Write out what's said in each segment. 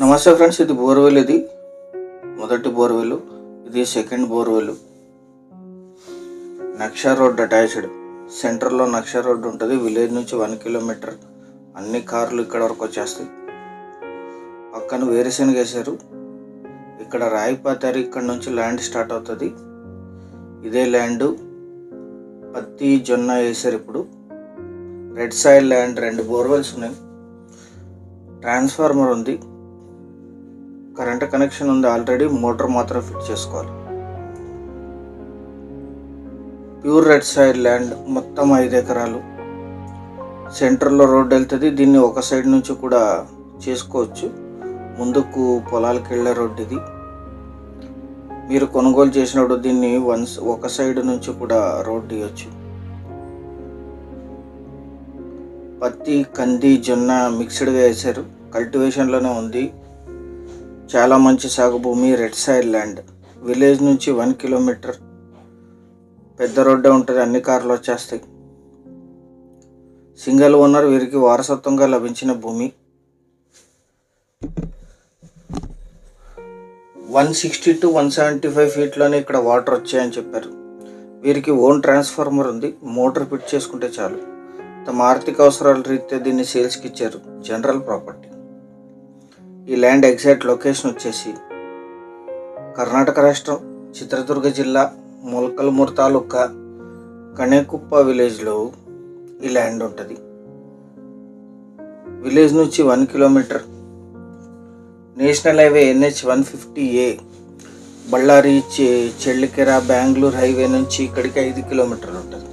నమస్తే ఫ్రెండ్స్, ఇది బోర్వెల్. ఇది మొదటి బోర్వెల్, ఇది సెకండ్ బోర్వెల్. నక్షా రోడ్ అటాచ్డ్. సెంటర్లో నక్షా రోడ్ ఉంటుంది. విలేజ్ నుంచి 1 కిలోమీటర్. అన్ని కార్లు ఇక్కడ వరకు వచ్చేస్తాయి. పక్కన వేరుశెనగ వేశారు. ఇక్కడ రాయిపాతారు. ఇక్కడ నుంచి ల్యాండ్ స్టార్ట్ అవుతుంది. ఇదే ల్యాండ్ పత్తి జొన్న వేశారు. ఇప్పుడు రెడ్ సాయిల్ ల్యాండ్. 2 బోర్వెల్స్ ఉన్నాయి. ట్రాన్స్ఫార్మర్ ఉంది. కరెంట్ కనెక్షన్ ఉంది ఆల్రెడీ. మోటార్ మాత్రం ఫిట్ చేసుకోవాలి. Pure red soil land. మొత్తం 5 ఎకరాలు. సెంటర్లో రోడ్డు వెళ్తుంది. దీన్ని ఒక సైడ్ నుంచి కూడా చేసుకోవచ్చు. ముందుకు పొలాలకు వెళ్ళే రోడ్డు ఇది. మీరు కొనుగోలు చేసినప్పుడు దీన్ని ఒక సైడ్ నుంచి కూడా రోడ్డు ఇవ్వచ్చు. పత్తి, కంది, జొన్న మిక్స్డ్గా వేశారు. కల్టివేషన్లోనే ఉంది. చాలా మంచి సాగు భూమి. Red soil land. విలేజ్ నుంచి 1 కిలోమీటర్. పెద్ద రోడ్డే ఉంటుంది. అన్ని కార్లు వచ్చేస్తాయి. Single owner. వీరికి వారసత్వంగా లభించిన భూమి. 160 to 175 ఫీట్లోనే ఇక్కడ వాటర్ వచ్చాయని చెప్పారు. వీరికి ఓన్ ట్రాన్స్ఫార్మర్ ఉంది. మోటార్ ఫిట్ చేసుకుంటే చాలు. తమ ఆర్థిక అవసరాల రీత్యా దీన్ని సేల్స్కి ఇచ్చారు. General property. ఈ ల్యాండ్ ఎగ్జాక్ట్ లొకేషన్ వచ్చేసి కర్ణాటక రాష్ట్రం, చిత్రదుర్గ జిల్లా, మొలకల్మూరు తాలూకా, కణేకుప్ప విలేజ్లో ఈ ల్యాండ్ ఉంటుంది. విలేజ్ నుంచి 1 kilometre. National highway NH 150A Ballari Challakere Bengaluru highway నుంచి ఇక్కడికి 5 కిలోమీటర్లు ఉంటుంది.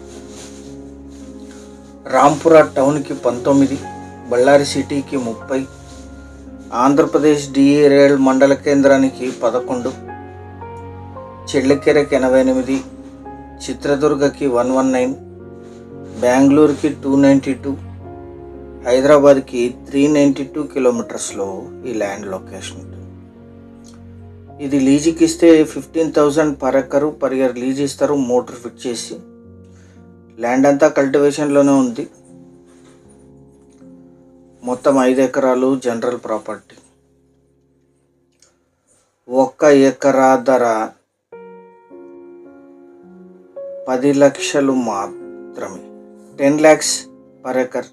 రాంపుర టౌన్కి 19, బళ్ళారి సిటీకి 30, ఆంధ్రప్రదేశ్ DRL మండల కేంద్రానికి 11, చెళ్ళికెరకి 88, చిత్రదుర్గకి 119, బెంగళూరుకి 292, హైదరాబాద్కి 392 కిలోమీటర్స్లో ఈ ల్యాండ్ లొకేషన్ ఉంటుంది. ఇది లీజుకి ఇస్తే 15,000 per acre per year lease ఇస్తారు. మోటార్ ఫిట్ చేసి. ల్యాండ్ అంతా కల్టివేషన్లోనే ఉంది. మొత్తం 5 ఎకరాలు. General property. 1 ఎకరా ధర 10 లక్షలు మాత్రమే. 10 lakhs per acre.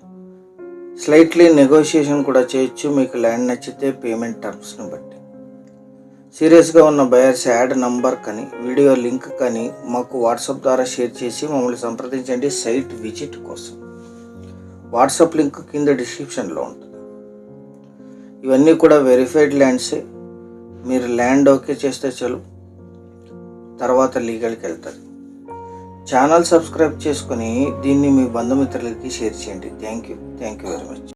Slightly negotiation కూడా చేయొచ్చు మీకు ల్యాండ్ నచ్చితే పేమెంట్ టర్మ్స్ని బట్టి. సీరియస్గా ఉన్న బయర్స్ యాడ్ నంబర్ కానీ వీడియో లింక్ కానీ మాకు వాట్సాప్ ద్వారా షేర్ చేసి మమ్మల్ని సంప్రదించండి సైట్ విజిట్ కోసం. వాట్సాప్ లింక్ కింద డిస్క్రిప్షన్లో ఉంటుంది. ఇవన్నీ కూడా వెరిఫైడ్ ల్యాండ్సే. మీరు ల్యాండ్ ఓకే చేస్తే చాలు, తర్వాత లీగల్కి వెళ్తుంది. ఛానల్ సబ్స్క్రైబ్ చేసుకొని దీన్ని మీ బంధుమిత్రులకి షేర్ చేయండి. Thank you very much.